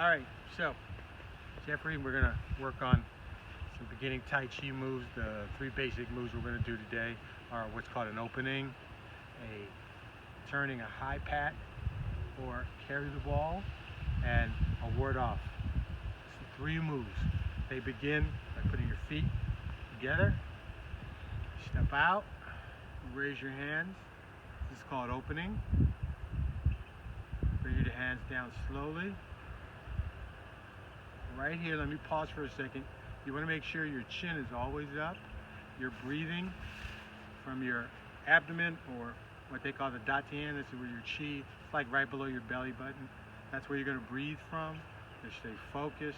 Alright, so Jeffrey, we're going to work on some beginning Tai Chi moves. The three basic moves we're going to do today are what's called an opening, a turning a high pat or carry the ball, and a ward off. So three moves. They begin by putting your feet together, step out, raise your hands. This is called opening. Bring your hands down slowly. Right here, let me pause for a second. You want to make sure your chin is always up. You're breathing from your abdomen, or what they call the Doucemont. This is where your chi, it's like right below your belly button. That's where you're going to breathe from. Just stay focused.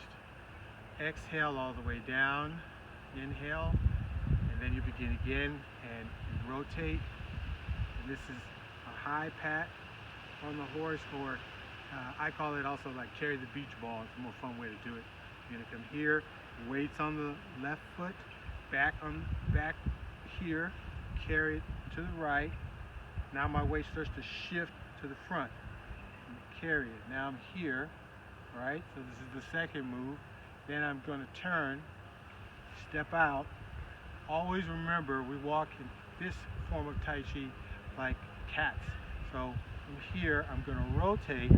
Exhale all the way down. Inhale, and then you begin again, and you rotate. And this is a high pat on the horse, or I call it also like carry the beach ball. It's a more fun way to do it. You're gonna come here, weights on the left foot, back here, carry it to the right. Now my weight starts to shift to the front. Carry it. Now I'm here, right? So this is the second move. Then I'm gonna turn, step out. Always remember, we walk in this form of Tai Chi like cats. So from here, I'm gonna rotate.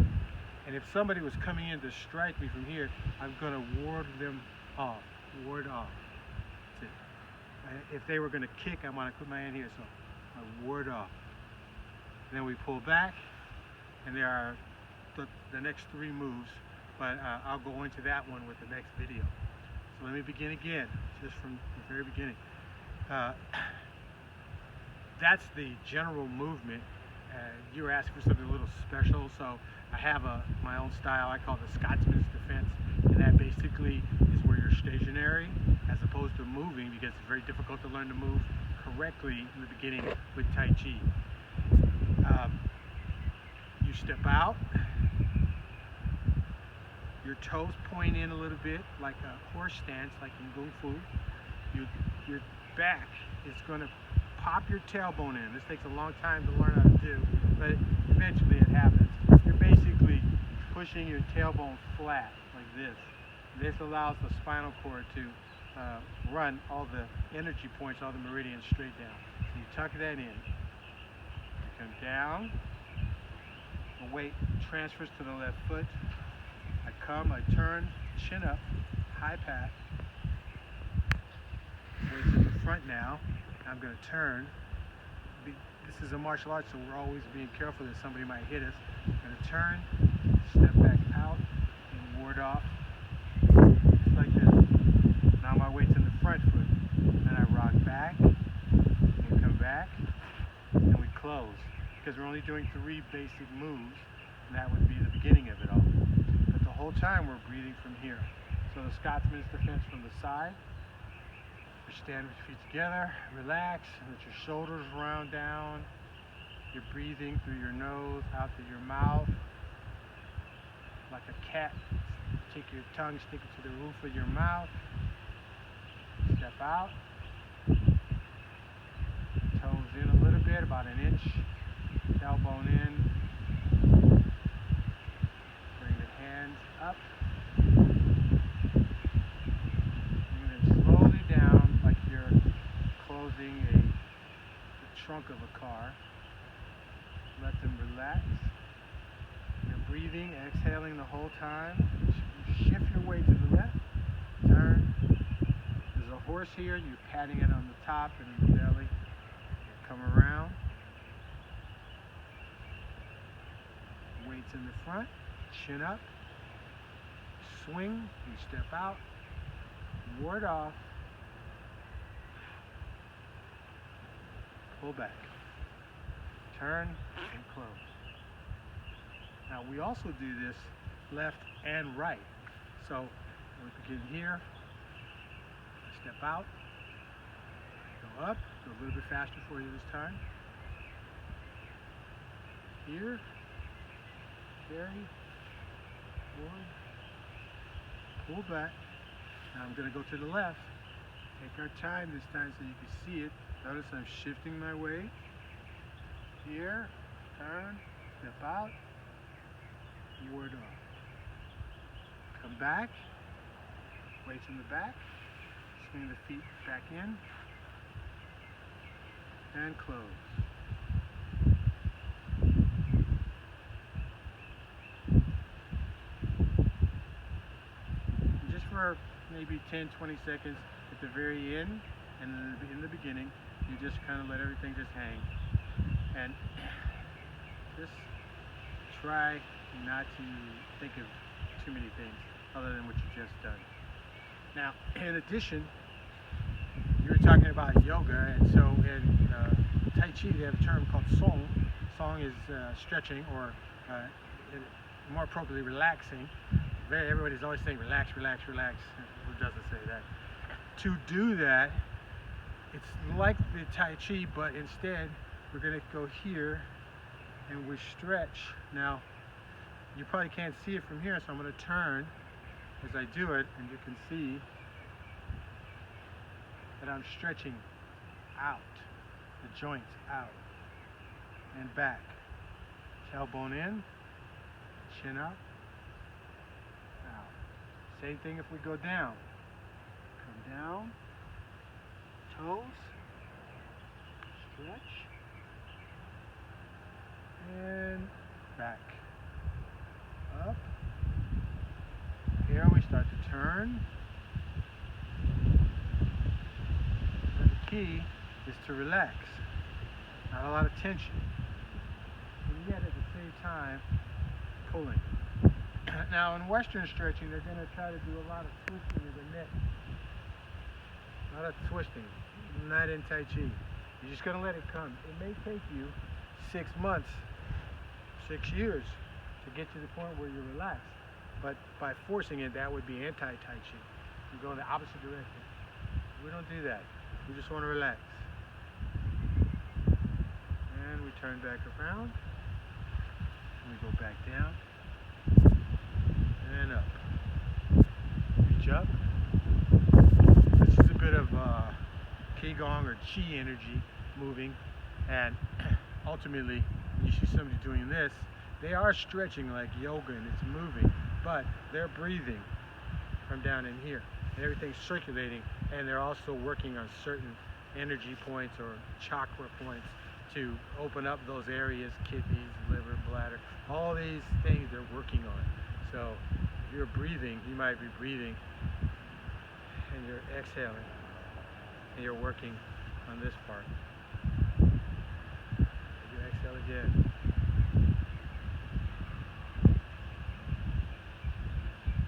And if somebody was coming in to strike me from here, I'm going to ward them off. Ward off. That's it. If they were going to kick, I want to put my hand here, so I ward off. And then we pull back, and there are the next three moves, but I'll go into that one with the next video. So let me begin again, just from the very beginning. That's the general movement. You were asking for something a little special, so I have my own style. I call it the Scotsman's defense, and that basically is where you're stationary as opposed to moving, because it's very difficult to learn to move correctly in the beginning with Tai Chi. You step out, your toes point in a little bit like a horse stance, like in Kung Fu. Your back is going to pop your tailbone in. This takes a long time to learn how to do, but eventually it happens. You're basically pushing your tailbone flat like this. This allows the spinal cord to run all the energy points, all the meridians straight down. So you tuck that in. You come down. The weight transfers to the left foot. I turn, chin up, high pat. Weight's in the front now. I'm going to turn. This is a martial art, so we're always being careful that somebody might hit us. I'm going to turn, step back out, and ward off, just like this. Now my weight's in the front foot. Then I rock back, and come back, and we close. Because we're only doing three basic moves, and that would be the beginning of it all. But the whole time we're breathing from here. So the Scotsman's defense from the side. Stand with your feet together, relax, and let your shoulders round down. You're breathing through your nose, out through your mouth, like a cat. Take your tongue, stick it to the roof of your mouth. Step out. Toes in a little bit, about an inch. Tailbone in. Bring the hands up. The trunk of a car. Let them relax. You're breathing, exhaling the whole time. Shift your weight to the left. Turn. There's a horse here. You're patting it on the top and the belly. Come around. Weights in the front. Chin up. Swing. You step out. Ward off. Pull back, turn, and close. Now we also do this left and right. So we begin here, step out, go up, go a little bit faster for you this time. Here, carry, forward, pull back. Now I'm going to go to the left. Take our time this time so you can see it. Notice I'm shifting my weight. Here, turn, step out, ward off. the back, weights in the back, swing the feet back in, and close. And just for maybe 10-20 seconds at the very end and in the beginning, you just kind of let everything just hang. And just try not to think of too many things other than what you just done. Now, in addition, you were talking about yoga, and so in Tai Chi they have a term called Song. Song is stretching, or more appropriately, relaxing. Everybody's always saying relax, relax, relax. Who doesn't say that? To do that, it's like the Tai Chi, but instead we're going to go here and we stretch. Now, you probably can't see it from here, so I'm going to turn as I do it, and you can see that I'm stretching out, the joints out and back. Tailbone in, chin up, out. Same thing if we go down. Come down, toes, stretch, and back. Up. Here we start to turn. And the key is to relax. Not a lot of tension. And yet at the same time, pulling. Now in Western stretching, they're going to try to do a lot of twisting of the neck. A lot of twisting. Not in Tai Chi. You're just going to let it come. It may take you 6 months, 6 years to get to the point where you're relaxed. But by forcing it, that would be anti-Tai Chi. You go in the opposite direction. We don't do that. We just want to relax. And we turn back around. And we go back down. And up. Reach up. This is a bit of Qigong or Chi energy moving. And ultimately, when you see somebody doing this, they are stretching like yoga and it's moving, but they're breathing from down in here. And everything's circulating, and they're also working on certain energy points or chakra points to open up those areas, kidneys, liver, bladder, all these things they're working on. So if you're breathing, you might be breathing and you're exhaling and you're working on this part. You exhale again.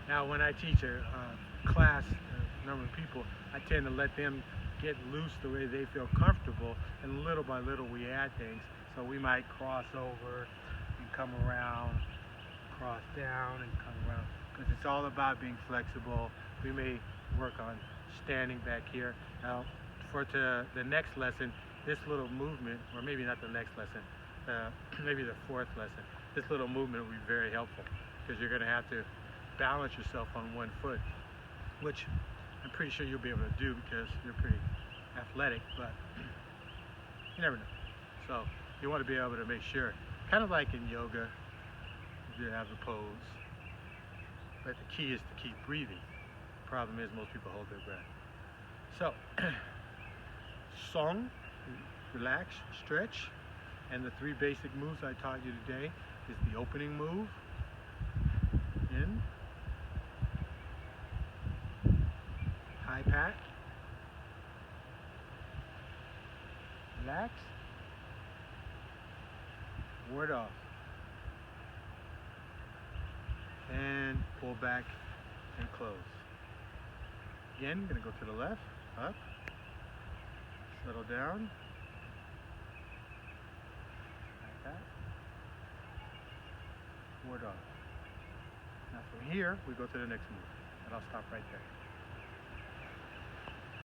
Now when I teach a class, a number of people, I tend to let them get loose the way they feel comfortable, and little by little we add things. So we might cross over and come around, cross down and come around, because it's all about being flexible. We may work on standing back here. Now for the next lesson, this little movement, or maybe not the next lesson, maybe the fourth lesson, this little movement will be very helpful, because you're going to have to balance yourself on one foot, which I'm pretty sure you'll be able to do because you're pretty athletic, but you never know. So you want to be able to make sure, kind of like in yoga, you have the pose, but the key is to keep breathing. The problem is most people hold their breath. So Song, relax, stretch, and the 3 basic moves I taught you today is the opening move, in, high pat, relax, ward off, and pull back and close. Again, I'm going to go to the left, up, settle down, like that, ward off. Now from here, we go to the next move, and I'll stop right there.